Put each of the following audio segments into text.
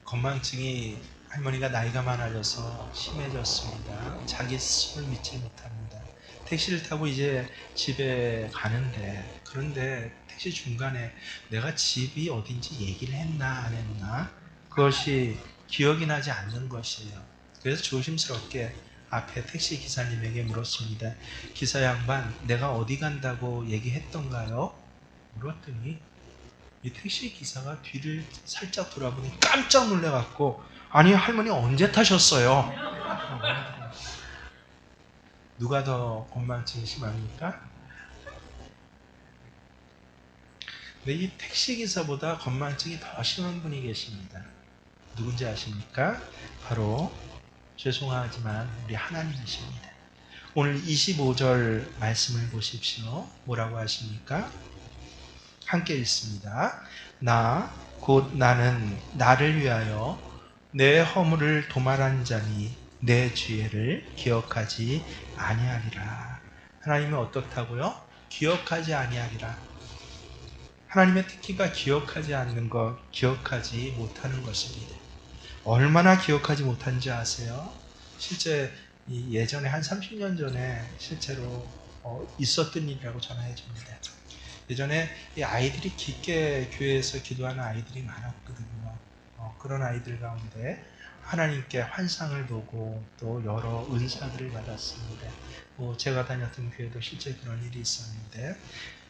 건망증이 할머니가 나이가 많아져서 심해졌습니다. 자기 스스로를 믿지 못합니다. 택시를 타고 이제 집에 가는데, 그런데 택시 중간에 내가 집이 어딘지 얘기를 했나 안 했나 그것이 기억이 나지 않는 것이에요. 그래서 조심스럽게 앞에 택시 기사님에게 물었습니다. 기사 양반, 내가 어디 간다고 얘기했던가요? 물었더니 이 택시 기사가 뒤를 살짝 돌아보니 깜짝 놀래갖고, 아니 할머니 언제 타셨어요? 누가 더 건망증이 심합니까? 근데 이 택시 기사보다 건망증이 더 심한 분이 계십니다. 누군지 아십니까? 바로 죄송하지만 우리 하나님이십니다. 오늘 25절 말씀을 보십시오. 뭐라고 하십니까? 함께 읽습니다. 나 곧 나는 나를 위하여 내 허물을 도말한 자니 내 죄를 기억하지 아니하리라. 하나님은 어떻다고요? 기억하지 아니하리라. 하나님의 특기가 기억하지 않는 것, 기억하지 못하는 것입니다. 얼마나 기억하지 못한지 아세요? 실제 예전에 한 30년 전에 실제로 있었던 일이라고 전해 줍니다. 예전에 이 아이들이 깊게 교회에서 기도하는 아이들이 많았거든요. 그런 아이들 가운데 하나님께 환상을 보고 또 여러 은사들을 받았습니다. 제가 다녔던 교회도 실제 그런 일이 있었는데,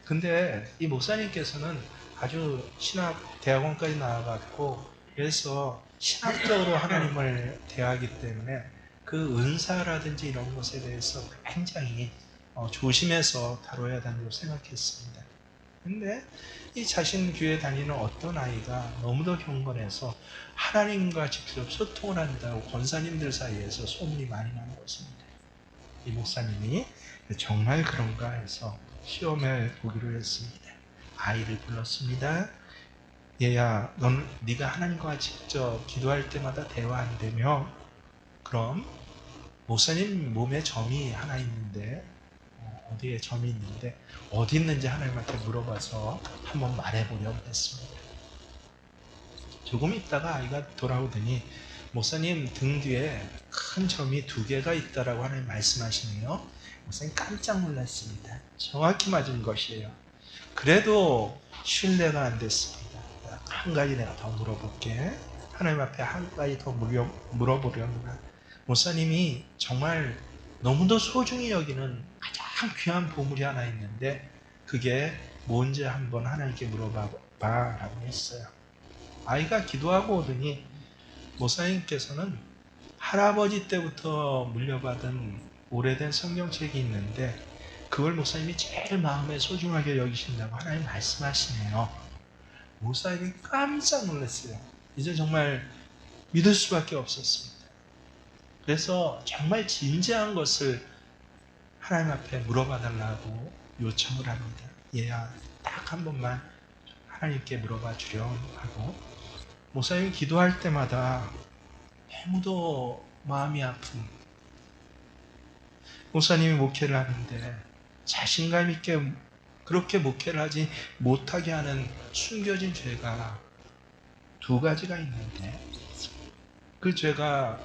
근데 이 목사님께서는 아주 신학 대학원까지 나와갖고, 그래서 신학적으로 하나님을 대하기 때문에 그 은사라든지 이런 것에 대해서 굉장히 조심해서 다뤄야 한다고 생각했습니다. 근데 이 자신 교회 다니는 어떤 아이가 너무도 경건해서 하나님과 직접 소통을 한다고 권사님들 사이에서 소문이 많이 나는 것입니다. 이 목사님이 정말 그런가 해서 시험을 보기로 했습니다. 아이를 불렀습니다. 얘야, 네가 하나님과 직접 기도할 때마다 대화한다며? 그럼 목사님 몸에 점이 하나 있는데, 어디에 점이 있는데 어디 있는지 하나님한테 물어봐서 한번 말해보려고 했습니다. 조금 있다가 아이가 돌아오더니 목사님 등 뒤에 큰 점이 2개가 있다라고 하나님 말씀하시네요. 목사님 깜짝 놀랐습니다. 정확히 맞은 것이에요. 그래도 신뢰가 안 됐습니다. 한 가지 내가 더 물어볼게. 하나님 앞에 한 가지 더 물어보려면, 목사님이 정말 너무도 소중히 여기는 가장 귀한 보물이 하나 있는데 그게 뭔지 한번 하나님께 물어봐 라고 했어요. 아이가 기도하고 오더니 목사님께서는 할아버지 때부터 물려받은 오래된 성경책이 있는데 그걸 목사님이 제일 마음에 소중하게 여기신다고 하나님 말씀하시네요. 목사님이 깜짝 놀랐어요. 이제 정말 믿을 수밖에 없었습니다. 그래서 정말 진지한 것을 하나님 앞에 물어봐 달라고 요청을 합니다. 얘야, 딱 한 번만 하나님께 물어봐 주렴 하고, 목사님이 기도할 때마다 너무도 마음이 아픈, 목사님이 목회를 하는데 자신감 있게 그렇게 목회를 하지 못하게 하는 숨겨진 죄가 2가지가 있는데 그 죄가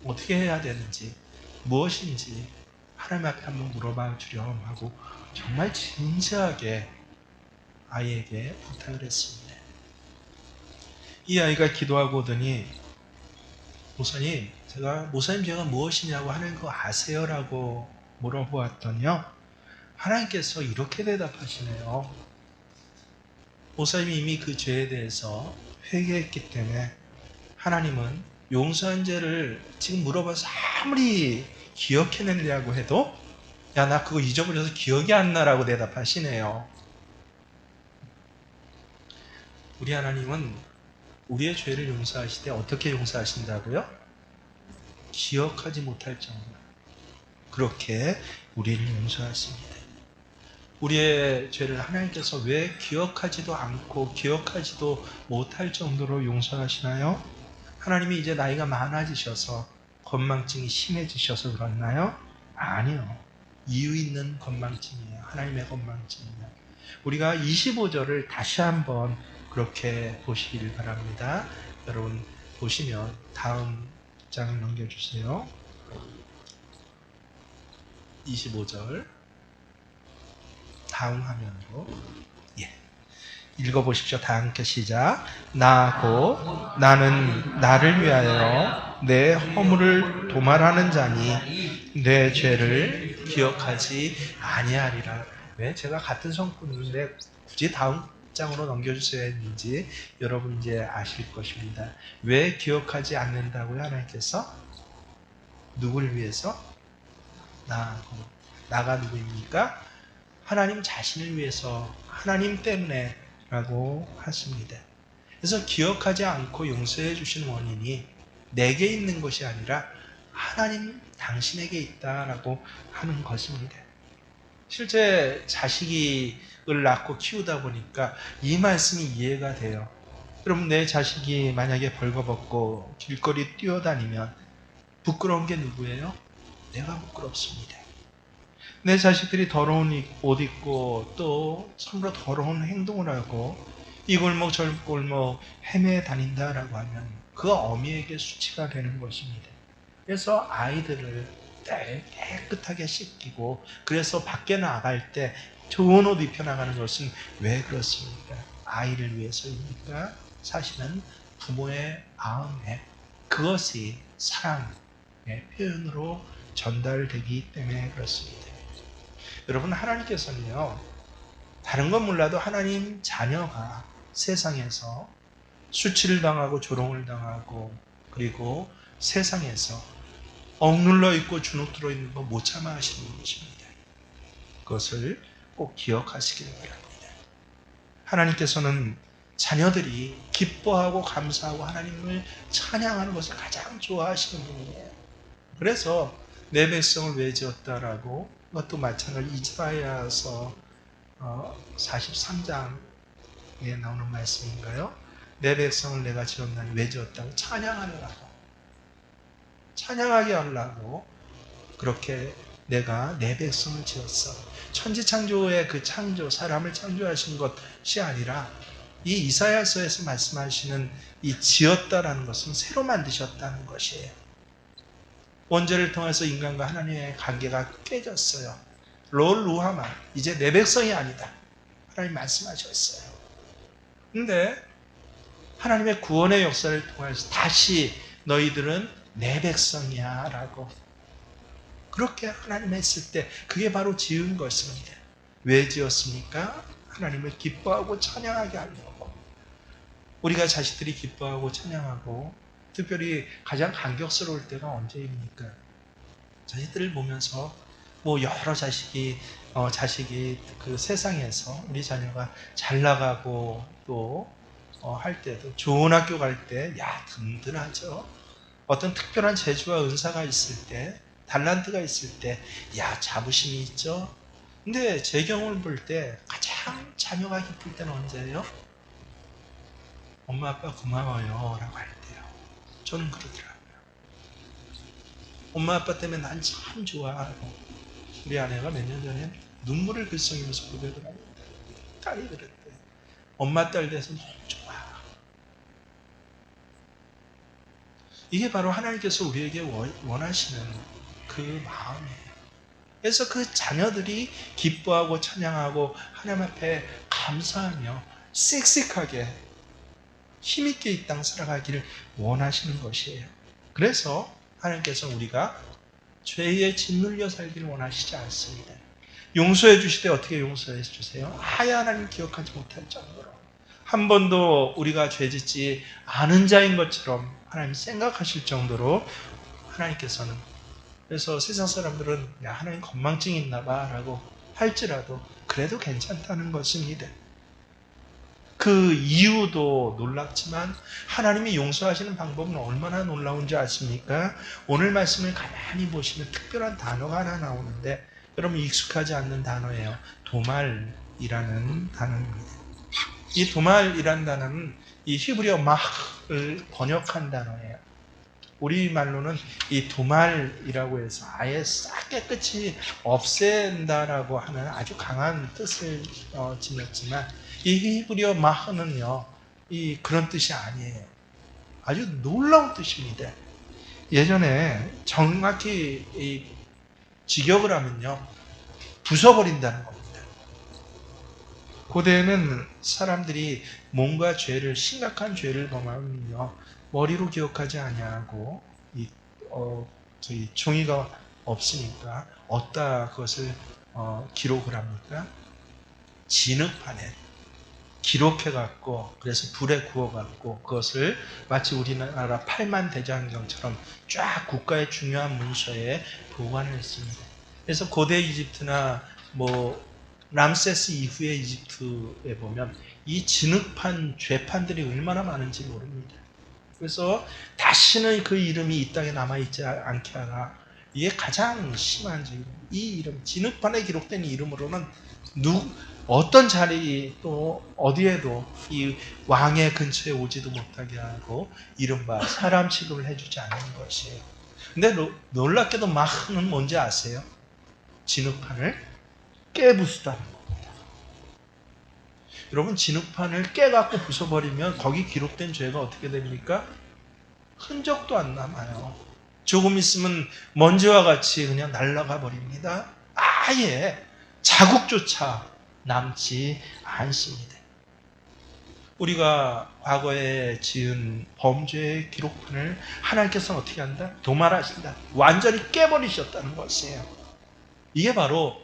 어떻게 해야 되는지, 무엇인지 하나님 앞에 한번 물어봐 주렴 하고 정말 진지하게 아이에게 부탁을 했습니다. 이 아이가 기도하고 오더니 목사님, 목사님 죄가 무엇이냐고 하는 거 아세요? 라고 물어보았더니요, 하나님께서 이렇게 대답하시네요. 목사님이 이미 그 죄에 대해서 회개했기 때문에 하나님은 용서한 죄를 지금 물어봐서 아무리 기억해내려고 해도 야, 나 그거 잊어버려서 기억이 안 나라고 대답하시네요. 우리 하나님은 우리의 죄를 용서하실 때 어떻게 용서하신다고요? 기억하지 못할 정도로 그렇게 우리를 용서하십니다. 우리의 죄를 하나님께서 왜 기억하지도 않고 기억하지도 못할 정도로 용서하시나요? 하나님이 이제 나이가 많아지셔서 건망증이 심해지셔서 그렇나요? 아니요. 이유 있는 건망증이에요. 하나님의 건망증이에요. 우리가 25절을 다시 한번 그렇게 보시길 바랍니다. 여러분 보시면 다음 장을 넘겨주세요. 25절 다음 화면으로 읽어보십시오. 다 함께 시작. 나 곧 나는 나를 위하여 내 허물을 도말하는 자니 내 죄를 기억하지 아니하리라. 왜 제가 같은 성품인데 굳이 다음 장으로 넘겨주셔야 했는지 여러분 이제 아실 것입니다. 왜 기억하지 않는다고요? 하나님께서 누구를 위해서? 나가 누구입니까? 하나님 자신을 위해서, 하나님 때문에 라고 하십니다. 그래서 기억하지 않고 용서해 주신 원인이 내게 있는 것이 아니라 하나님 당신에게 있다라고 하는 것입니다. 실제 자식을 낳고 키우다 보니까 이 말씀이 이해가 돼요. 여러분, 내 자식이 만약에 벌거벗고 길거리 뛰어다니면 부끄러운 게 누구예요? 내가 부끄럽습니다. 내 자식들이 더러운 옷 입고 또 서로 더러운 행동을 하고 이 골목 저 골목 헤매 다닌다라고 하면 그 어미에게 수치가 되는 것입니다. 그래서 아이들을 깨끗하게 씻기고 그래서 밖에 나갈 때 좋은 옷 입혀 나가는 것은 왜 그렇습니까? 아이를 위해서입니까? 사실은 부모의 마음에 그것이 사랑의 표현으로 전달되기 때문에 그렇습니다. 여러분, 하나님께서는요, 다른 건 몰라도 하나님 자녀가 세상에서 수치를 당하고 조롱을 당하고 그리고 세상에서 억눌러 있고 주눅 들어 있는 거 못 참아 하시는 것입니다. 그것을 꼭 기억하시길 바랍니다. 하나님께서는 자녀들이 기뻐하고 감사하고 하나님을 찬양하는 것을 가장 좋아하시는 분이에요. 그래서 내 백성을 왜 지었다라고 그것도 마찬가지로 이스라엘서 43장에 나오는 말씀인가요? 내 백성을 내가 지었나니 왜 지었다고? 찬양하려고, 찬양하게 하려고 그렇게 내가 내 백성을 지었어. 천지창조의 그 창조, 사람을 창조하신 것이 아니라 이 이사야서에서 말씀하시는 이 지었다라는 것은 새로 만드셨다는 것이에요. 원죄를 통해서 인간과 하나님의 관계가 깨졌어요. 롤 루하마, 이제 내 백성이 아니다. 하나님 말씀하셨어요. 근데 하나님의 구원의 역사를 통해서 다시 너희들은 내 백성이야 라고 그렇게 하나님 했을 때 그게 바로 지은 것입니다. 왜 지었습니까? 하나님을 기뻐하고 찬양하게 하려고. 우리가 자식들이 기뻐하고 찬양하고 특별히 가장 감격스러울 때가 언제입니까? 자식들을 보면서 여러 자식이 그 세상에서 우리 자녀가 잘 나가고 또 할 때도 좋은 학교 갈 때 든든하죠. 어떤 특별한 재주와 은사가 있을 때, 달란트가 있을 때 자부심이 있죠. 근데 제 경험을 볼 때 가장 자녀가 기쁠 때는 언제예요? 엄마 아빠 고마워요 라고 할 때요. 저는 그러더라고요. 엄마 아빠 때문에 난 참 좋아하고 우리 아내가 몇 년 전에 눈물을 글썽이면서 고백을 합니다. 딸이 그랬대. 엄마 딸 돼서 너무 좋아. 이게 바로 하나님께서 우리에게 원하시는 그 마음이에요. 그래서 그 자녀들이 기뻐하고 찬양하고 하나님 앞에 감사하며 씩씩하게 힘있게 이 땅 살아가기를 원하시는 것이에요. 그래서 하나님께서 우리가 죄에 짓눌려 살기를 원하시지 않습니다. 용서해 주실 때 어떻게 용서해 주세요? 아예 하나님 기억하지 못할 정도로 한 번도 우리가 죄 짓지 않은 자인 것처럼 하나님 생각하실 정도로 하나님께서는, 그래서 세상 사람들은 하나님 건망증이 있나 봐 라고 할지라도 그래도 괜찮다는 것입니다. 그 이유도 놀랍지만 하나님이 용서하시는 방법은 얼마나 놀라운지 아십니까? 오늘 말씀을 가만히 보시면 특별한 단어가 하나 나오는데 여러분 익숙하지 않는 단어예요. 도말이라는 단어입니다. 이 도말이라는 단어는 이 히브리어 마흐를 번역한 단어예요. 우리말로는 이 도말이라고 해서 아예 싹 깨끗이 없앤다라고 하는 아주 강한 뜻을 지녔지만 이 히브리어 마흐는요, 그런 뜻이 아니에요. 아주 놀라운 뜻입니다. 예전에 정확히 이 직역을 하면요, 부숴버린다는 겁니다. 고대에는 사람들이 뭔가 죄를, 심각한 죄를 범하면요, 머리로 기억하지 아니하고 저희 종이가 없으니까 어디다 그것을 기록을 합니까? 진흙판에 기록해갖고, 그래서 불에 구워갖고 그것을 마치 우리나라 팔만대장경처럼 쫙 국가의 중요한 문서에 보관을 했습니다. 그래서 고대 이집트나 뭐 람세스 이후의 이집트에 보면 이 진흙판 죄판들이 얼마나 많은지 모릅니다. 그래서 다시는 그 이름이 이 땅에 남아있지 않게 하라. 이게 가장 심한 죄. 이 이름, 진흙판에 기록된 이름으로는 어떤 자리 또 어디에도 이 왕의 근처에 오지도 못하게 하고 이른바 사람 취급을 해주지 않는 것이에요. 근데 놀랍게도 마흐는 뭔지 아세요? 진흙판을 깨부수다는 겁니다. 여러분, 진흙판을 깨갖고 부숴버리면 거기 기록된 죄가 어떻게 됩니까? 흔적도 안 남아요. 조금 있으면 먼지와 같이 그냥 날아가 버립니다. 아예 자국조차 남지 않습니다. 우리가 과거에 지은 범죄의 기록판을 하나님께서는 어떻게 한다? 도말하신다. 완전히 깨버리셨다는 것이에요. 이게 바로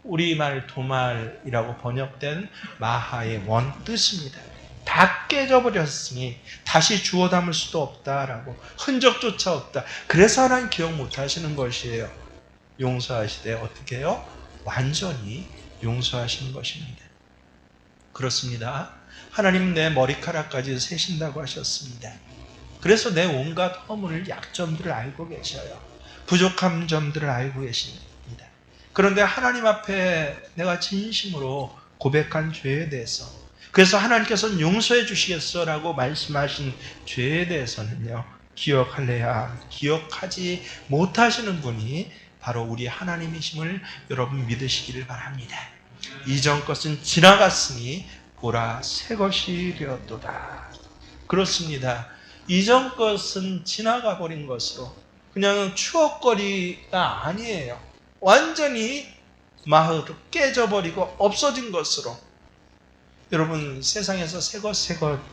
우리말 도말이라고 번역된 마하의 원뜻입니다. 다 깨져버렸으니 다시 주워 담을 수도 없다라고, 흔적조차 없다. 그래서 하나님 기억 못하시는 것이에요. 용서하시되 어떻게 해요? 완전히 용서하시는 것입니다. 그렇습니다. 하나님 내 머리카락까지 세신다고 하셨습니다. 그래서 내 온갖 허물, 약점들을 알고 계셔요. 부족한 점들을 알고 계십니다. 그런데 하나님 앞에 내가 진심으로 고백한 죄에 대해서, 그래서 하나님께서는 용서해 주시겠어라고 말씀하신 죄에 대해서는요, 기억할래야 기억하지 못하시는 분이 바로 우리 하나님이심을 여러분 믿으시기를 바랍니다. 이전 것은 지나갔으니 보라 새 것이 되었도다. 그렇습니다. 이전 것은 지나가 버린 것으로 그냥 추억거리가 아니에요. 완전히 마흐로 깨져버리고 없어진 것으로. 여러분, 세상에서 새 것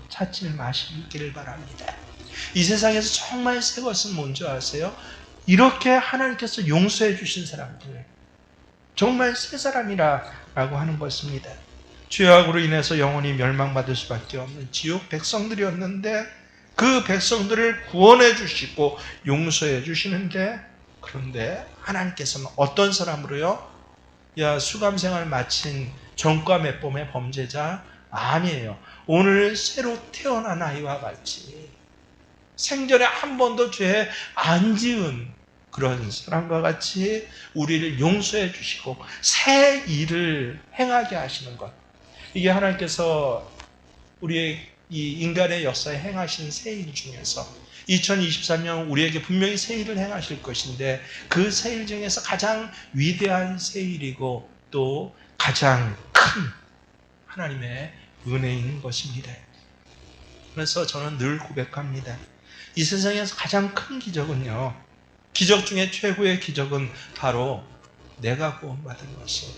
찾지 마시기를 바랍니다. 이 세상에서 정말 새 것은 뭔지 아세요? 이렇게 하나님께서 용서해 주신 사람들, 정말 새 사람이라고 하는 것입니다. 죄악으로 인해서 영원히 멸망받을 수밖에 없는 지옥 백성들이었는데 그 백성들을 구원해 주시고 용서해 주시는데, 그런데 하나님께서는 어떤 사람으로요? 야, 수감생활 마친 전과 맺범의 범죄자 아니에요. 오늘 새로 태어난 아이와 같이 생전에 한 번도 죄 안 지은 그런 사람과 같이 우리를 용서해 주시고 새 일을 행하게 하시는 것. 이게 하나님께서 우리의 이 인간의 역사에 행하신 새 일 중에서 2023년 우리에게 분명히 새 일을 행하실 것인데, 그 새 일 중에서 가장 위대한 새 일이고 또 가장 큰 하나님의 은혜인 것입니다. 그래서 저는 늘 고백합니다. 이 세상에서 가장 큰 기적은요, 기적 중에 최고의 기적은 바로 내가 구원받은 것이에요.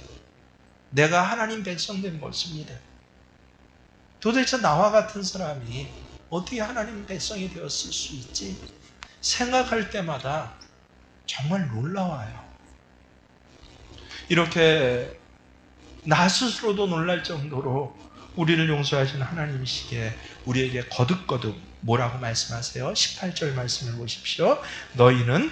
내가 하나님 백성 된 것입니다. 도대체 나와 같은 사람이 어떻게 하나님 백성이 되었을 수 있지? 생각할 때마다 정말 놀라워요. 이렇게 나 스스로도 놀랄 정도로 우리를 용서하신 하나님이시기에 우리에게 거듭거듭 뭐라고 말씀하세요? 18절 말씀을 보십시오. 너희는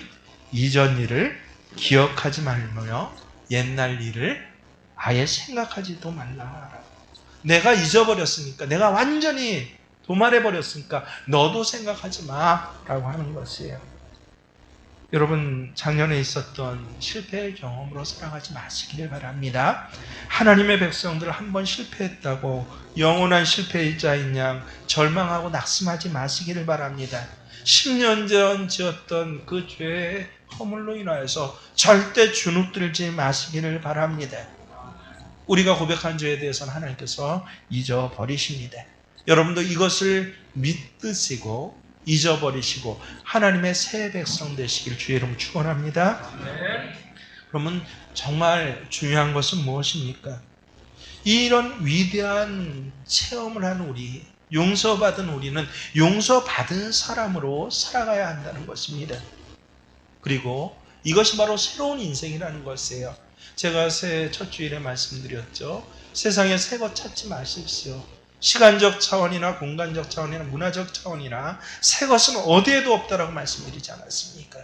이전 일을 기억하지 말며 옛날 일을 아예 생각하지도 말라. 내가 잊어버렸으니까, 내가 완전히 도말해버렸으니까 너도 생각하지 마라고 하는 것이에요. 여러분, 작년에 있었던 실패의 경험으로 살아가지 마시기를 바랍니다. 하나님의 백성들 한 번 실패했다고 영원한 실패자인 양 절망하고 낙심하지 마시기를 바랍니다. 10년 전 지었던 그 죄의 허물로 인하여서 절대 주눅들지 마시기를 바랍니다. 우리가 고백한 죄에 대해서는 하나님께서 잊어버리십니다. 여러분도 이것을 믿으시고 잊어버리시고 하나님의 새 백성 되시길 주의 이름 축원합니다. 그러면 정말 중요한 것은 무엇입니까? 이런 위대한 체험을 한 우리, 용서받은 우리는 용서받은 사람으로 살아가야 한다는 것입니다. 그리고 이것이 바로 새로운 인생이라는 것이에요. 제가 새해 첫 주일에 말씀드렸죠. 세상에 새 것 찾지 마십시오. 시간적 차원이나 공간적 차원이나 문화적 차원이나 새 것은 어디에도 없다라고 말씀드리지 않았습니까?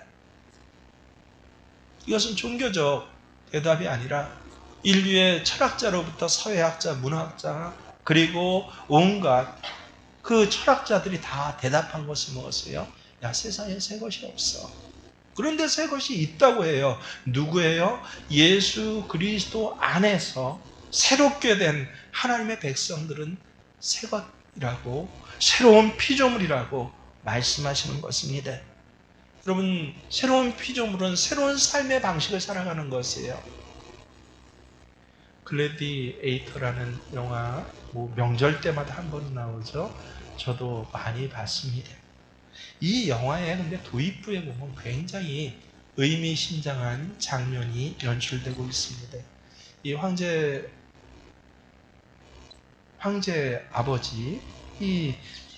이것은 종교적 대답이 아니라 인류의 철학자로부터 사회학자, 문학자, 그리고 온갖 그 철학자들이 다 대답한 것은 무엇이에요? 야, 세상에 새 것이 없어. 그런데 새 것이 있다고 해요. 누구예요? 예수 그리스도 안에서 새롭게 된 하나님의 백성들은 새 것이라고, 새로운 피조물이라고 말씀하시는 것입니다. 여러분, 새로운 피조물은 새로운 삶의 방식을 살아가는 것이에요. 글래디에이터라는 영화, 명절 때마다 한 번 나오죠. 저도 많이 봤습니다. 이 영화에 근데 도입부에 보면 굉장히 의미심장한 장면이 연출되고 있습니다. 이 황제 아버지,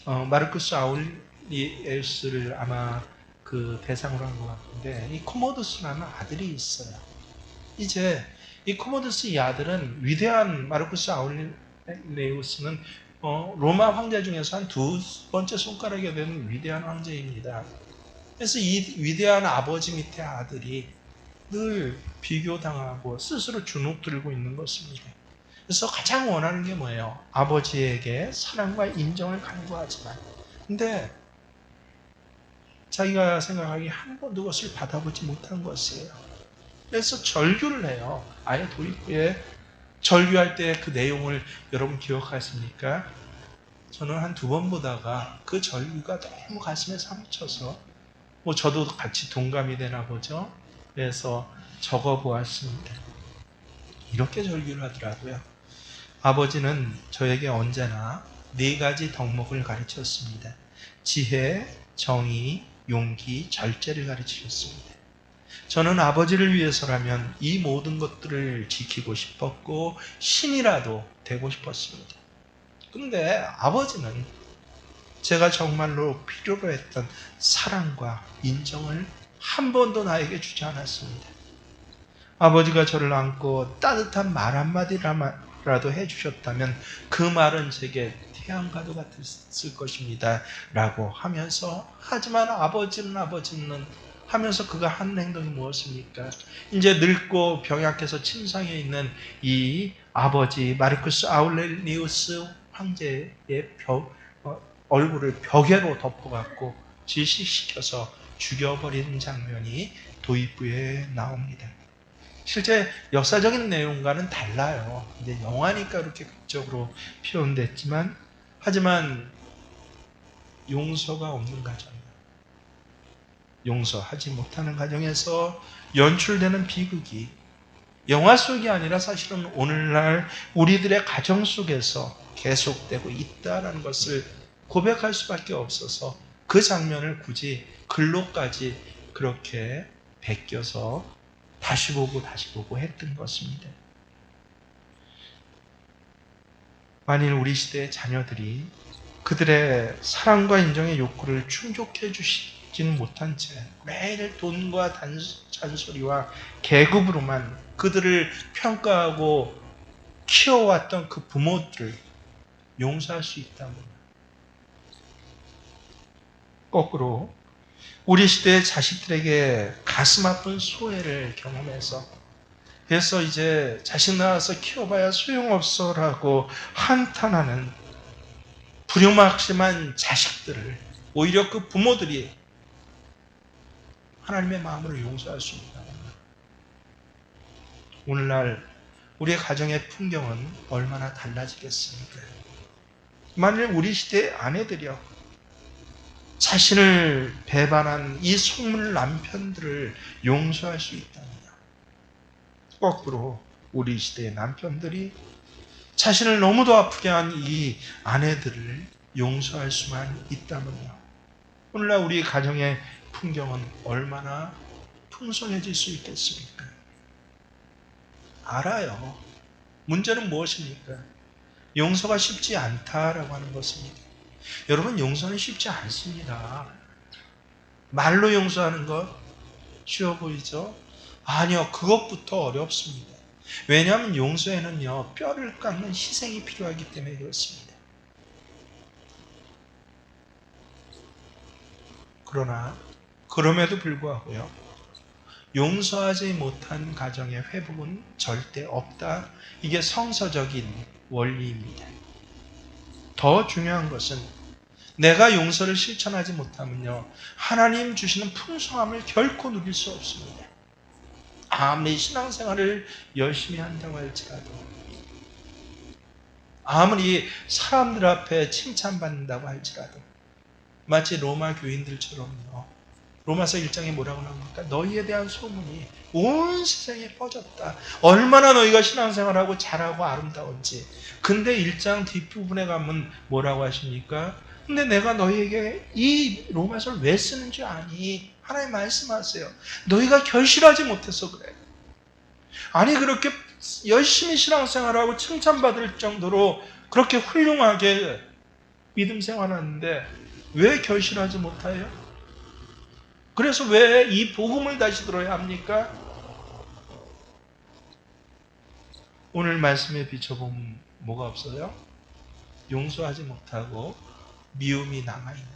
마르쿠스 아울리우스를 아마 그 대상으로 한 것 같은데, 이 코모두스라는 아들이 있어요. 이제 이 코모두스 이 아들은 위대한 마르쿠스 아울리우스는 로마 황제 중에서 한 두 번째 손가락에 되는 위대한 황제입니다. 그래서 이 위대한 아버지 밑에 아들이 늘 비교당하고 스스로 주눅 들고 있는 것입니다. 그래서 가장 원하는 게 뭐예요? 아버지에게 사랑과 인정을 간구하지만, 근데 자기가 생각하기에 한 번도 그것을 받아보지 못한 것이에요. 그래서 절규를 해요. 아예 도입부에 절규할 때 그 내용을 여러분 기억하십니까? 저는 한 두 번 보다가 그 절규가 너무 가슴에 사무쳐서 저도 같이 동감이 되나 보죠. 그래서 적어 보았습니다. 이렇게 절규를 하더라고요. 아버지는 저에게 언제나 네 가지 덕목을 가르쳤습니다. 지혜, 정의, 용기, 절제를 가르치셨습니다. 저는 아버지를 위해서라면 이 모든 것들을 지키고 싶었고 신이라도 되고 싶었습니다. 그런데 아버지는 제가 정말로 필요로 했던 사랑과 인정을 한 번도 나에게 주지 않았습니다. 아버지가 저를 안고 따뜻한 말 한마디라도 해주셨다면 그 말은 제게 태양과도 같았을 것입니다 라고 하면서, 하지만 아버지는 하면서 그가 한 행동이 무엇입니까? 이제 늙고 병약해서 침상에 있는 이 아버지 마르쿠스 아울렐리우스 황제의 얼굴을 벽에로 덮어갖고 질식시켜서 죽여버리는 장면이 도입부에 나옵니다. 실제 역사적인 내용과는 달라요. 이제 영화니까 이렇게 극적으로 표현됐지만, 하지만 용서가 없는 가정, 용서하지 못하는 가정에서 연출되는 비극이 영화 속이 아니라 사실은 오늘날 우리들의 가정 속에서 계속되고 있다는 것을 고백할 수밖에 없어서 그 장면을 굳이 글로까지 그렇게 베껴서 다시 보고 했던 것입니다. 만일 우리 시대의 자녀들이 그들의 사랑과 인정의 욕구를 충족해 주시지는 못한 채 매일 돈과 잔소리와 계급으로만 그들을 평가하고 키워왔던 그 부모들을 용서할 수 있다면, 거꾸로 우리 시대의 자식들에게 가슴 아픈 소외를 경험해서, 그래서 이제 자식 낳아서 키워봐야 소용없어라고 한탄하는 불효막심한 자식들을 오히려 그 부모들이 하나님의 마음으로 용서할 수 있다. 오늘날 우리의 가정의 풍경은 얼마나 달라지겠습니까? 만일 우리 시대의 아내들이요, 자신을 배반한 이 속물 남편들을 용서할 수 있다면요, 거꾸로 우리 시대의 남편들이 자신을 너무도 아프게 한 이 아내들을 용서할 수만 있다면요, 오늘날 우리 가정의 풍경은 얼마나 풍성해질 수 있겠습니까? 알아요. 문제는 무엇입니까? 용서가 쉽지 않다라고 하는 것입니다. 여러분, 용서는 쉽지 않습니다. 말로 용서하는 것 쉬워 보이죠? 아니요, 그것부터 어렵습니다. 왜냐하면 용서에는요, 뼈를 깎는 희생이 필요하기 때문에 그렇습니다. 그러나 그럼에도 불구하고요, 용서하지 못한 가정의 회복은 절대 없다. 이게 성서적인 원리입니다. 더 중요한 것은 내가 용서를 실천하지 못하면요, 하나님 주시는 풍성함을 결코 누릴 수 없습니다. 아무리 신앙생활을 열심히 한다고 할지라도, 아무리 사람들 앞에 칭찬받는다고 할지라도, 마치 로마 교인들처럼요, 로마서 1장에 뭐라고 나옵니까? 너희에 대한 소문이 온 세상에 퍼졌다. 얼마나 너희가 신앙생활하고 잘하고 아름다운지. 근데 1장 뒷부분에 가면 뭐라고 하십니까? 근데 내가 너희에게 이 로마서를 왜 쓰는 줄 아니? 하나님 말씀하세요. 너희가 결실하지 못해서 그래. 아니, 그렇게 열심히 신앙생활하고 칭찬받을 정도로 그렇게 훌륭하게 믿음 생활하는데 왜 결실하지 못해요? 그래서 왜 이 복음을 다시 들어야 합니까? 오늘 말씀에 비춰보면 뭐가 없어요? 용서하지 못하고 미움이 남아있는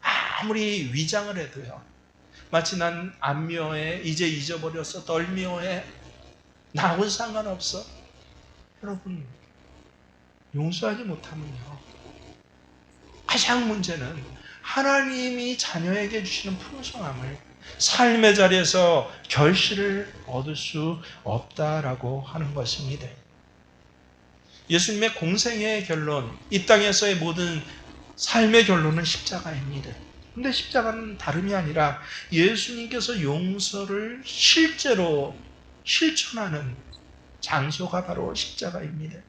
한. 아무리 위장을 해도요, 마치 난 안 미워해, 이제 잊어버렸어, 덜 미워해, 나하고는 상관없어. 여러분, 용서하지 못하면요, 가장 문제는 하나님이 자녀에게 주시는 풍성함을 삶의 자리에서 결실을 얻을 수 없다라고 하는 것입니다. 예수님의 공생의 결론, 이 땅에서의 모든 삶의 결론은 십자가입니다. 근데 십자가는 다름이 아니라 예수님께서 용서를 실제로 실천하는 장소가 바로 십자가입니다.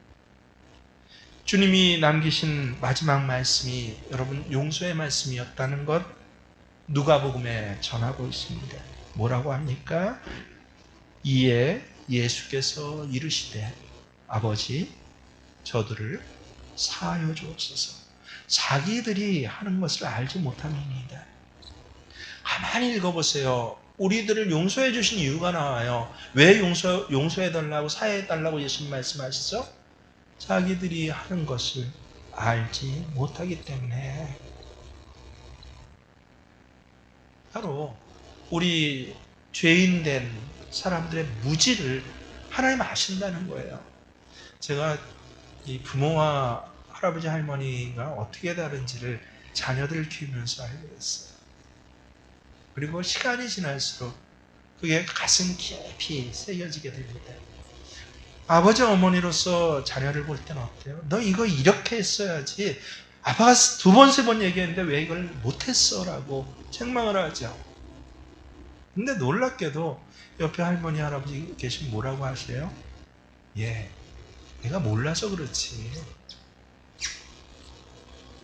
주님이 남기신 마지막 말씀이 여러분 용서의 말씀이었다는 것 누가복음에 전하고 있습니다. 뭐라고 합니까? 이에 예수께서 이르시되 아버지 저들을 사하여 주옵소서. 자기들이 하는 것을 알지 못함입니다. 가만히 읽어보세요. 우리들을 용서해 주신 이유가 나와요. 왜 용서해 달라고 사해 달라고 예수님 말씀하시죠? 자기들이 하는 것을 알지 못하기 때문에. 바로 우리 죄인된 사람들의 무지를 하나님 아신다는 거예요. 제가 이 부모와 할아버지 할머니가 어떻게 다른지를 자녀들을 키우면서 알게 됐어요. 그리고 시간이 지날수록 그게 가슴 깊이 새겨지게 됩니다. 아버지 어머니로서 자녀를 볼 때는 어때요? 너 이거 이렇게 했어야지. 아빠가 2번, 3번 얘기했는데 왜 이걸 못했어? 라고 책망을 하죠. 근데 놀랍게도 옆에 할머니, 할아버지 계시면 뭐라고 하세요? 예, 내가 몰라서 그렇지.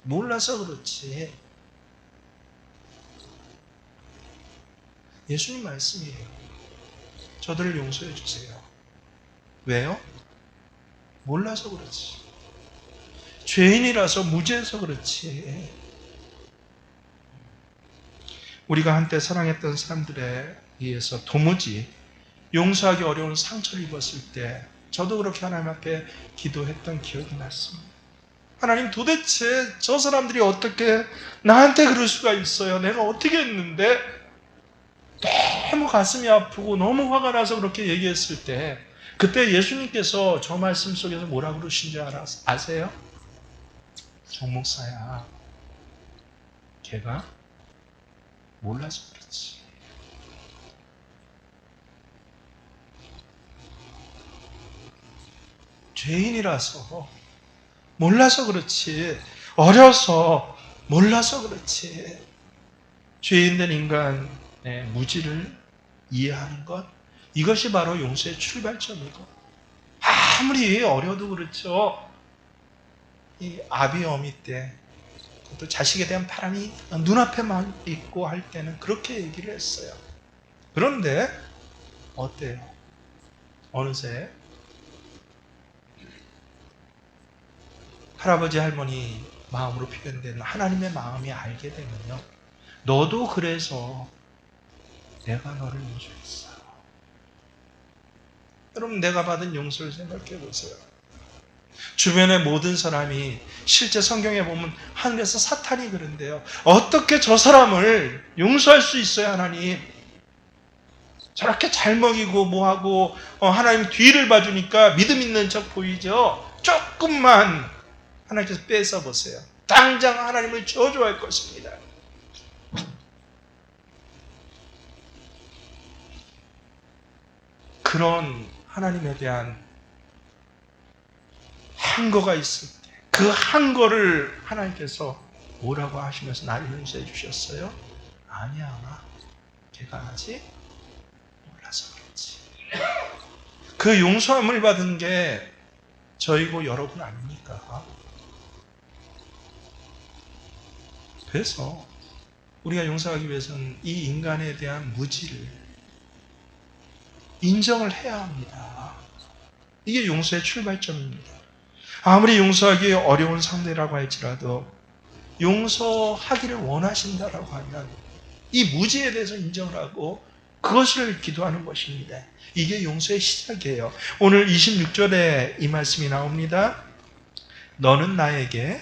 몰라서 그렇지. 예수님 말씀이에요. 저들을 용서해 주세요. 왜요? 몰라서 그렇지. 죄인이라서 무지해서 그렇지. 우리가 한때 사랑했던 사람들에 의해서 도무지 용서하기 어려운 상처를 입었을 때 저도 그렇게 하나님 앞에 기도했던 기억이 났습니다. 하나님, 도대체 저 사람들이 어떻게 나한테 그럴 수가 있어요? 내가 어떻게 했는데? 너무 가슴이 아프고 너무 화가 나서 그렇게 얘기했을 때 그때 예수님께서 저 말씀 속에서 뭐라고 그러신 줄 아세요? 정 목사야, 걔가 몰라서 그렇지. 죄인이라서 몰라서 그렇지. 어려서 몰라서 그렇지. 죄인된 인간의 무지를 이해하는 것, 이것이 바로 용서의 출발점이고, 아무리 어려도 그렇죠. 이 아비 어미 때 또 자식에 대한 바람이 눈앞에만 있고 할 때는 그렇게 얘기를 했어요. 그런데 어때요? 어느새 할아버지 할머니 마음으로 표현된 하나님의 마음이 알게 되면요, 너도 그래서 내가 너를 용서했어. 여러분, 내가 받은 용서를 생각해 보세요. 주변의 모든 사람이, 실제 성경에 보면 하늘에서 사탄이 그런데요, 어떻게 저 사람을 용서할 수 있어요? 하나님, 저렇게 잘 먹이고 뭐하고 하나님 뒤를 봐주니까 믿음 있는 척 보이죠? 조금만 하나님께서 뺏어 보세요, 당장 하나님을 저주할 것입니다. 그런 하나님에 대한 한거가 있을 때, 그 한거를 하나님께서 뭐라고 하시면서 나를 용서해 주셨어요? 아니야, 걔가 아직 몰라서 그렇지. 그 용서함을 받은 게 저희고 여러분 아닙니까? 그래서 우리가 용서하기 위해서는 이 인간에 대한 무지를 인정을 해야 합니다. 이게 용서의 출발점입니다. 아무리 용서하기 어려운 상대라고 할지라도 용서하기를 원하신다라고 하면 이 무지에 대해서 인정을 하고 그것을 기도하는 것입니다. 이게 용서의 시작이에요. 오늘 26절에 이 말씀이 나옵니다. 너는 나에게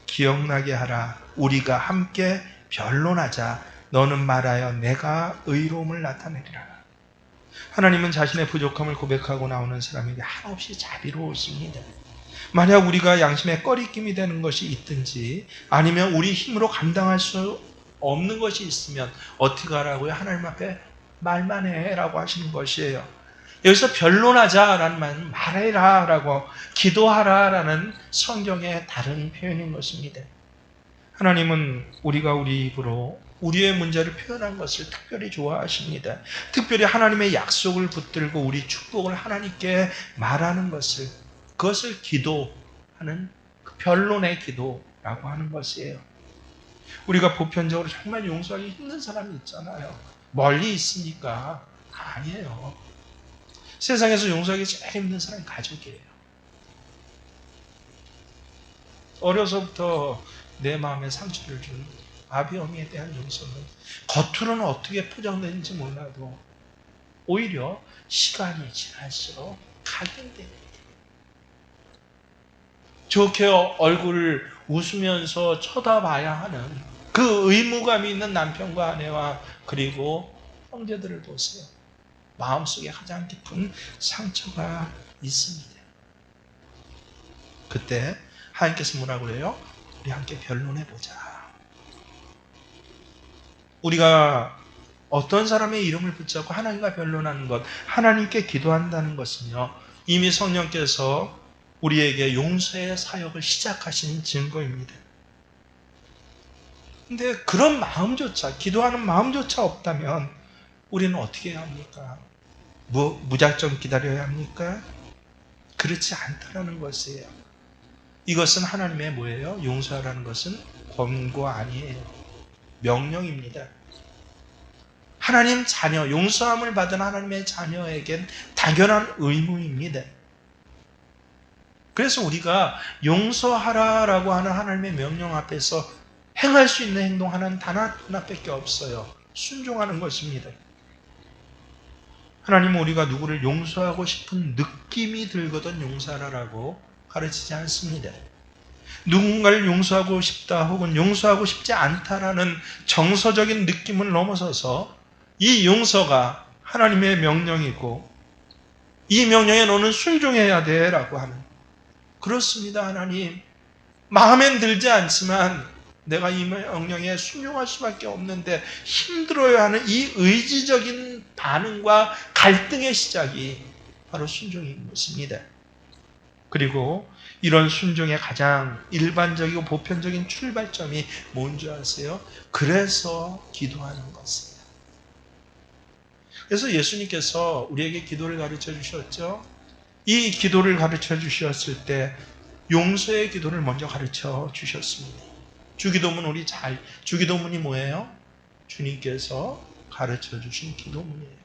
기억나게 하라. 우리가 함께 변론하자. 너는 말하여 내가 의로움을 나타내리라. 하나님은 자신의 부족함을 고백하고 나오는 사람에게 한없이 자비로우십니다. 만약 우리가 양심에 꺼리낌이 되는 것이 있든지 아니면 우리 힘으로 감당할 수 없는 것이 있으면 어떻게 하라고요? 하나님 앞에 말만 해라고 하시는 것이에요. 여기서 변론하자라는 말은 말해라라고, 기도하라라는 성경의 다른 표현인 것입니다. 하나님은 우리가 우리 입으로 우리의 문제를 표현한 것을 특별히 좋아하십니다. 특별히 하나님의 약속을 붙들고 우리 축복을 하나님께 말하는 것을, 그것을 기도하는, 그 변론의 기도라고 하는 것이에요. 우리가 보편적으로 정말 용서하기 힘든 사람이 있잖아요. 멀리 있으니까. 아니에요. 세상에서 용서하기 제일 힘든 사람이 가족이에요. 어려서부터 내 마음에 상처를 준 아비 어미에 대한 용서는 겉으로는 어떻게 포장되는지 몰라도 오히려 시간이 지날수록 각인됩니다. 좋게 얼굴을 웃으면서 쳐다봐야 하는 그 의무감이 있는 남편과 아내와 그리고 형제들을 보세요. 마음속에 가장 깊은 상처가 있습니다. 그때 하나님께서 뭐라고 그래요? 우리 함께 변론해보자. 우리가 어떤 사람의 이름을 붙잡고 하나님과 변론하는 것, 하나님께 기도한다는 것은요, 이미 성령께서 우리에게 용서의 사역을 시작하신 증거입니다. 근데 그런 마음조차, 기도하는 마음조차 없다면 우리는 어떻게 해야 합니까? 무작정 기다려야 합니까? 그렇지 않다라는 것이에요. 이것은 하나님의 뭐예요? 용서하라는 것은 권고 아니에요. 명령입니다. 하나님 자녀, 용서함을 받은 하나님의 자녀에겐 당연한 의무입니다. 그래서 우리가 용서하라라고 하는 하나님의 명령 앞에서 행할 수 있는 행동 하나는 단 하나밖에 없어요. 순종하는 것입니다. 하나님은 우리가 누구를 용서하고 싶은 느낌이 들거든 용서하라고 가르치지 않습니다. 누군가를 용서하고 싶다 혹은 용서하고 싶지 않다라는 정서적인 느낌을 넘어서서 이 용서가 하나님의 명령이고 이 명령에 너는 순종해야 돼 라고 하는, 그렇습니다. 하나님, 마음엔 들지 않지만 내가 이 명령에 순종할 수밖에 없는데 힘들어야 하는 이 의지적인 반응과 갈등의 시작이 바로 순종인 것입니다. 그리고 이런 순종의 가장 일반적이고 보편적인 출발점이 뭔지 아세요? 그래서 기도하는 것이에요. 그래서 예수님께서 우리에게 기도를 가르쳐 주셨죠. 이 기도를 가르쳐 주셨을 때 용서의 기도를 먼저 가르쳐 주셨습니다. 주기도문 주기도문이 뭐예요? 주님께서 가르쳐 주신 기도문이에요.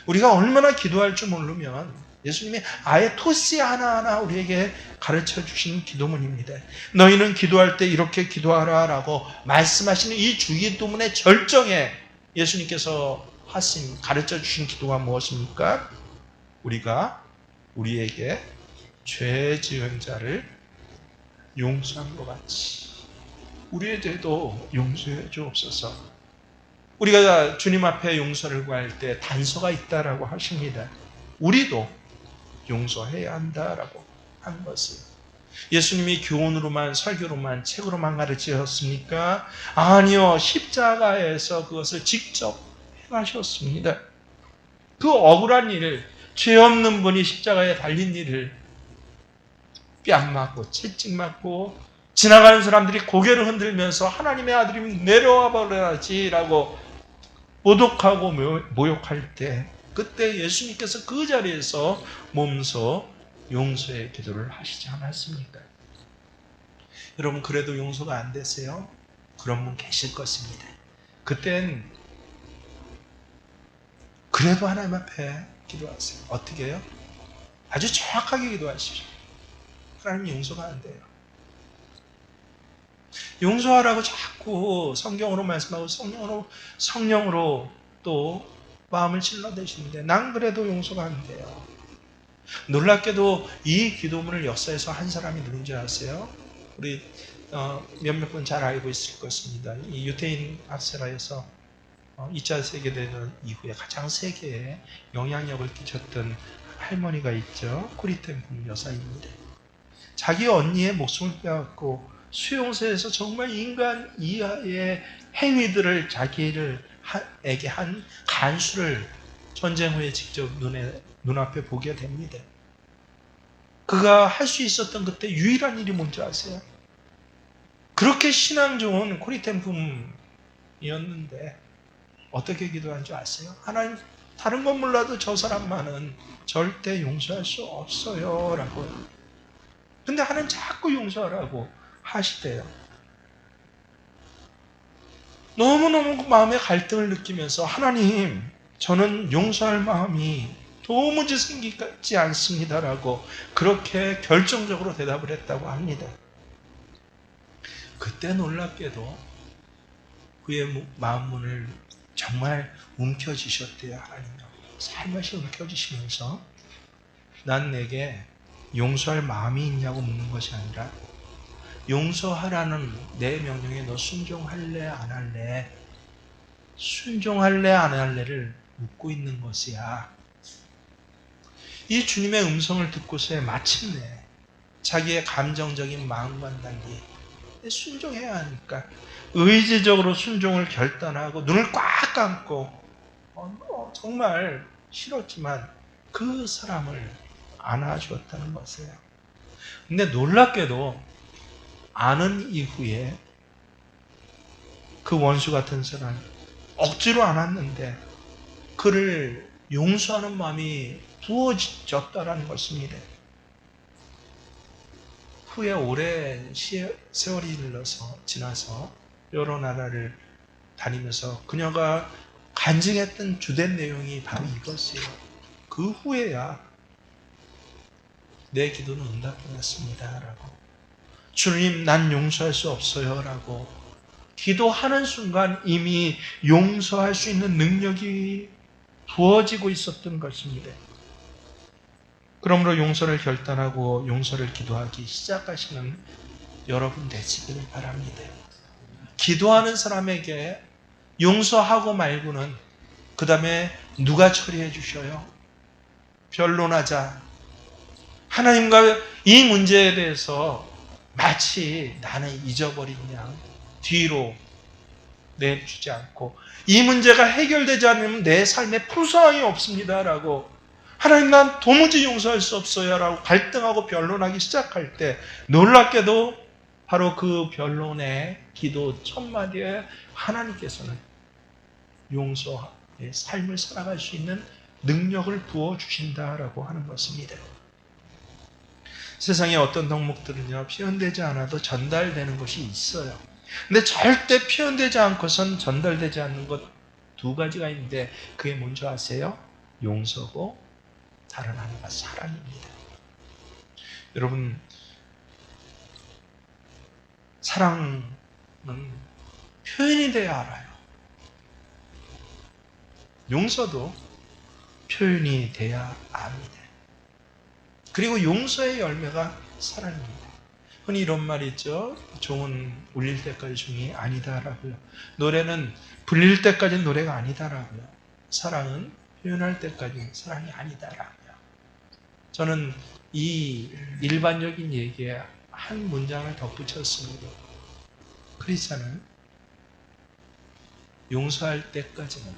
우리가 얼마나 기도할 줄 모르면 예수님이 아예 토시 하나하나 우리에게 가르쳐 주신 기도문입니다. 너희는 기도할 때 이렇게 기도하라 라고 말씀하시는 이 주기도문의 절정에 예수님께서 가르쳐 주신 기도가 무엇입니까? 우리가 우리에게 죄 지은 자를 용서한 것 같이 우리의 죄도 용서해 주옵소서. 우리가 주님 앞에 용서를 구할 때 단서가 있다라고 하십니다. 우리도 용서해야 한다라고 한 것을 예수님이 교훈으로만 설교로만 책으로만 가르치셨습니까? 아니요. 십자가에서 그것을 직접 행하셨습니다. 그 억울한 일을 죄 없는 분이 십자가에 달린 일을 뺨 맞고 채찍 맞고 지나가는 사람들이 고개를 흔들면서 하나님의 아들이 내려와 버려야지라고 모독하고 모욕할 때 그때 예수님께서 그 자리에서 몸소 용서의 기도를 하시지 않았습니까? 여러분 그래도 용서가 안 되세요? 그런 분 계실 것입니다. 그땐 그래도 하나님 앞에 기도하세요. 어떻게 해요? 아주 정확하게 기도하십시오. 하나님 용서가 안 돼요. 용서하라고 자꾸 성경으로 말씀하고 성령으로 또 마음을 찔러대시는데 난 그래도 용서가 안 돼요. 놀랍게도 이 기도문을 역사에서 한 사람이 누군지 아세요? 우리 몇몇 분 잘 알고 있을 것입니다. 이 유태인 학살에서 2차 세계대전 이후에 가장 세계에 영향력을 끼쳤던 할머니가 있죠. 코리텐품 여사입니다. 자기 언니의 목숨을 빼앗고 수용소에서 정말 인간 이하의 행위들을 자기에게 한 간수를 전쟁 후에 직접 눈앞에 보게 됩니다. 그가 할 수 있었던 그때 유일한 일이 뭔지 아세요? 그렇게 신앙 좋은 코리텐품이었는데 어떻게 기도한 줄 아세요? 하나님 다른 건 몰라도 저 사람만은 절대 용서할 수 없어요 라고. 근데 하나님 자꾸 용서하라고 하시대요. 너무너무 마음의 갈등을 느끼면서 하나님 저는 용서할 마음이 도무지 생기지 않습니다라고 그렇게 결정적으로 대답을 했다고 합니다. 그때 놀랍게도 그의 마음문을 정말 움켜쥐셨대요. 하나님이 살며시 움켜쥐시면서 난 내게 용서할 마음이 있냐고 묻는 것이 아니라 용서하라는 내 명령에 너 순종할래 안 할래? 순종할래 안 할래를 묻고 있는 것이야. 이 주님의 음성을 듣고서야 마침내 자기의 감정적인 마음과는 달리 순종해야 하니까 의지적으로 순종을 결단하고 눈을 꽉 감고 정말 싫었지만 그 사람을 안아주었다는 것이에요. 근데 놀랍게도 아는 이후에 그 원수 같은 사람 억지로 안았는데 그를 용서하는 마음이 부어졌다라는 것입니다. 후에 오랜 세월이 지나서 여러 나라를 다니면서 그녀가 간증했던 주된 내용이 바로 이것이에요. 그 후에야 내 기도는 응답받았습니다 라고. 주님 난 용서할 수 없어요 라고 기도하는 순간 이미 용서할 수 있는 능력이 부어지고 있었던 것입니다. 그러므로 용서를 결단하고 용서를 기도하기 시작하시는 여러분 되시기를 바랍니다. 기도하는 사람에게 용서하고 말고는 그 다음에 누가 처리해 주셔요? 변론하자. 하나님과 이 문제에 대해서 마치 나는 잊어버린 양 뒤로 내주지 않고 이 문제가 해결되지 않으면 내 삶에 풍성함이 없습니다 라고 하나님 난 도무지 용서할 수 없어요 라고 갈등하고 변론하기 시작할 때 놀랍게도 바로 그 변론의 기도 첫마디에 하나님께서는 용서의 삶을 살아갈 수 있는 능력을 부어주신다라고 하는 것입니다. 세상에 어떤 덕목들은요 표현되지 않아도 전달되는 것이 있어요. 근데 절대 표현되지 않고선 전달되지 않는 것 두 가지가 있는데 그게 뭔지 아세요? 용서고 다른 하나가 사랑입니다. 여러분, 사랑은 표현이 돼야 알아요. 용서도 표현이 돼야 압니다. 그리고 용서의 열매가 사랑입니다. 흔히 이런 말 있죠. 종은 울릴 때까지 종이 아니다라고요. 노래는 불릴 때까지 노래가 아니다라고요. 사랑은 표현할 때까지 사랑이 아니다라고요. 저는 이 일반적인 얘기에 한 문장을 덧붙였습니다. 크리스찬은 용서할 때까지는,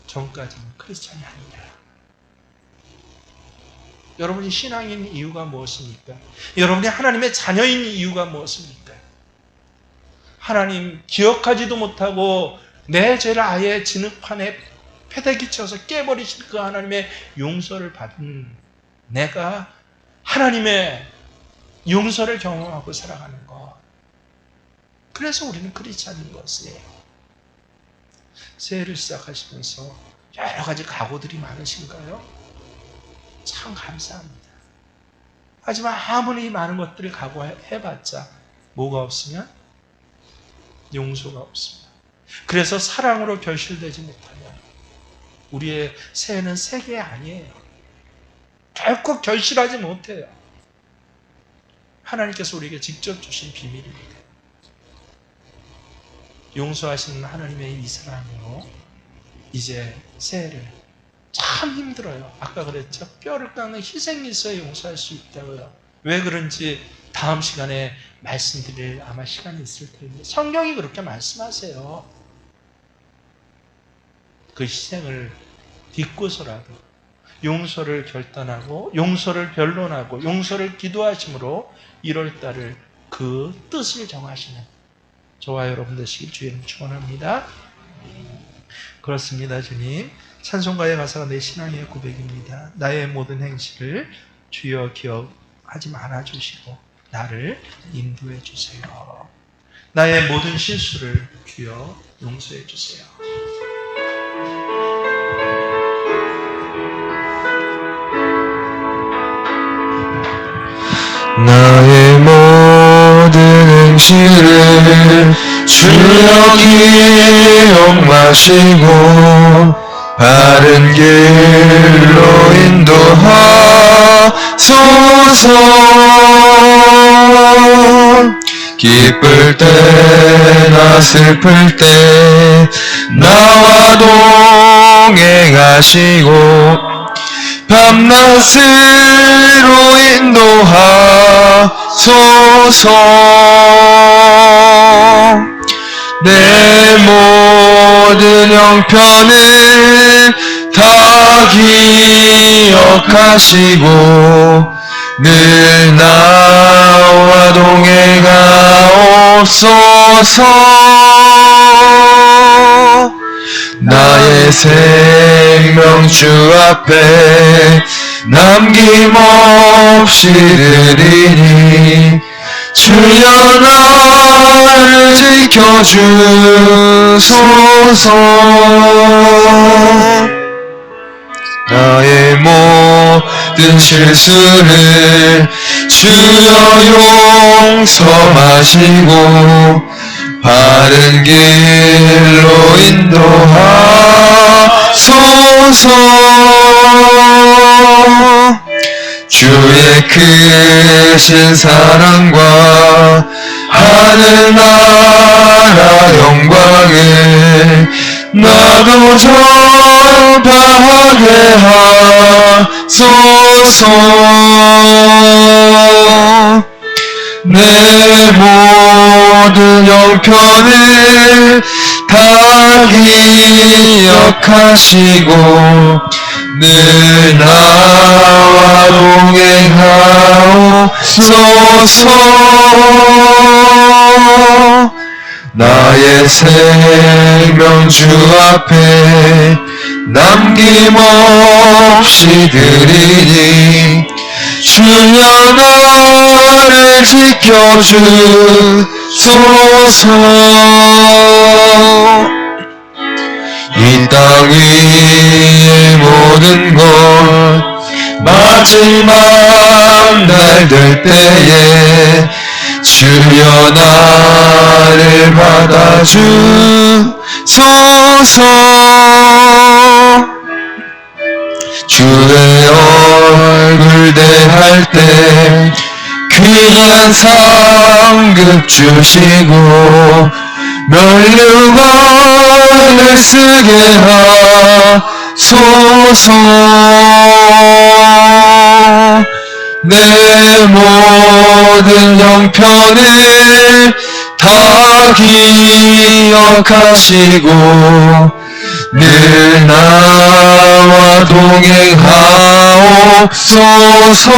전까지는 크리스찬이 아니다. 여러분이 신앙인 이유가 무엇입니까? 여러분이 하나님의 자녀인 이유가 무엇입니까? 하나님 기억하지도 못하고 내 죄를 아예 진흙판에 패대기 쳐서 깨버리신 그 하나님의 용서를 받은 내가 하나님의 용서를 경험하고 살아가는 것. 그래서 우리는 크리스찬인 것이에요. 새해를 시작하시면서 여러 가지 각오들이 많으신가요? 참 감사합니다. 하지만 아무리 많은 것들을 각오해봤자 뭐가 없으면 용서가 없습니다. 그래서 사랑으로 결실되지 못하면 우리의 새해는 새해 아니에요. 결코 결실하지 못해요. 하나님께서 우리에게 직접 주신 비밀입니다. 용서하시는 하나님의 이 사랑으로 이제 새해를, 참 힘들어요. 아까 그랬죠. 뼈를 깎는 희생이 있어야 용서할 수 있다고요. 왜 그런지 다음 시간에 말씀드릴 아마 시간이 있을 텐데 성경이 그렇게 말씀하세요. 그 희생을 딛고서라도 용서를 결단하고 용서를 변론하고 용서를 기도하심으로 1월달을 그 뜻을 정하시는 저와 여러분 되시길 주님 축원합니다. 그렇습니다. 주님, 찬송가의 가사가 내 신앙의 고백입니다. 나의 모든 행실을 주여 기억하지 말아주시고 나를 인도해 주세요. 나의 모든 실수를 주여 용서해 주세요. 나의 모든 행실을 주여 기억하시고 바른 길로 인도하소서. 기쁠 때나 슬플 때 나와 동행하시고 밤낮으로 인도하소서. 내 모든 형편을 다 기억하시고 늘 나와 동행하옵소서. 나의 생명 주 앞에 남김없이 드리니 주여 나를 지켜주소서. 나의 모든 실수를 주여 용서하시고 바른 길로 인도하소서. 주의 크신 사랑과 하늘나라 영광을 나도 전파하게 하소서. 내 모든 형편을 다 기억하시고 늘 나와 동행하옵소서. 나의 생명 주 앞에 남김없이 드리니 주여 나를 지켜주소서. 이 땅 위의 모든 것 마지막 날 될 때에 주여 나를 받아주소서. 주의 얼굴 대할 때 귀한 상급 주시고 면류관을 쓰게 하소서. 내 모든 형편을 다 기억하시고 늘 나와 동행하옵소서.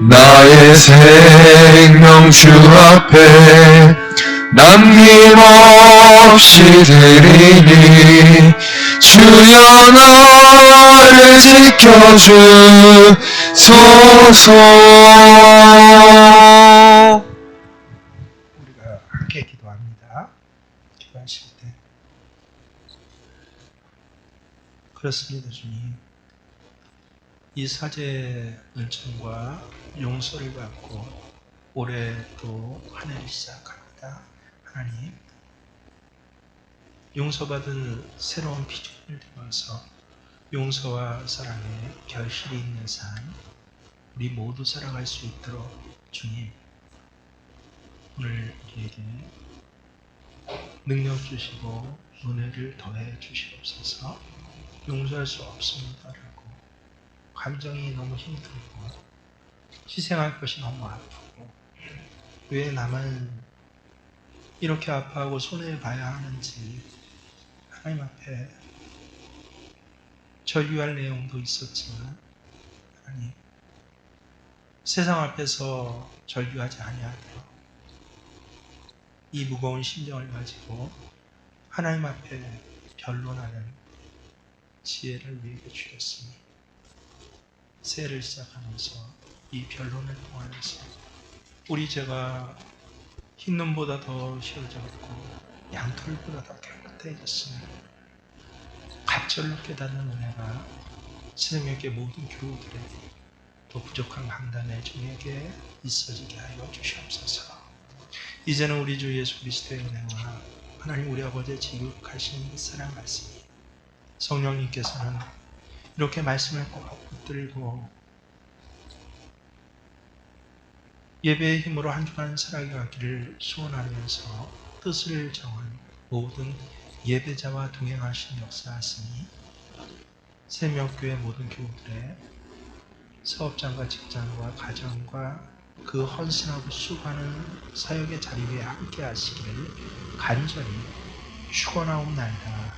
나의 생명 주 앞에 남김없이 드리니 주여 나를 지켜주소서. 우리가 함께 기도합니다. 기도하실 때 그렇습니다. 주님, 이 사제의 은총과 용서를 받고 올해 또 한 해를 시작합니다. 하나님, 용서받은 새로운 비전을 담아서 용서와 사랑의 결실이 있는 삶 우리 모두 살아갈 수 있도록 주님, 오늘 우리에게 능력 주시고 은혜를 더해 주시옵소서. 용서할 수 없습니다라고 감정이 너무 힘들고 희생할 것이 너무 아프고 왜 나만 이렇게 아파하고 손해봐야 하는지 하나님 앞에 절규할 내용도 있었지만 하나님, 세상 앞에서 절규하지 아니하고 이 무거운 심정을 가지고 하나님 앞에 변론하는 지혜를 우리에게 주셨으니 새해를 시작하면서 이 변론을 통하여서 우리 죄가 흰눈보다 더 휘어졌고 양털보다 더 깨끗해졌으니 갑절로 깨닫는 은혜가 생명의 모든 교우들에게 또 부족한 강단의 종에게 있어지게 하여 주시옵소서. 이제는 우리 주 예수 그리스도의 은혜와 하나님 우리 아버지의 지극하신 사랑 말씀이 성령님께서는 이렇게 말씀을 꼭 붙들고 예배의 힘으로 한 주간 살아가기를 소원하면서 뜻을 정한 모든 예배자와 동행하신 역사하시니 새명교회 모든 교우들의 사업장과 직장과 가정과 그 헌신하고 수고하는 사역의 자리 위에 함께 하시기를 간절히 축원하옵나이다.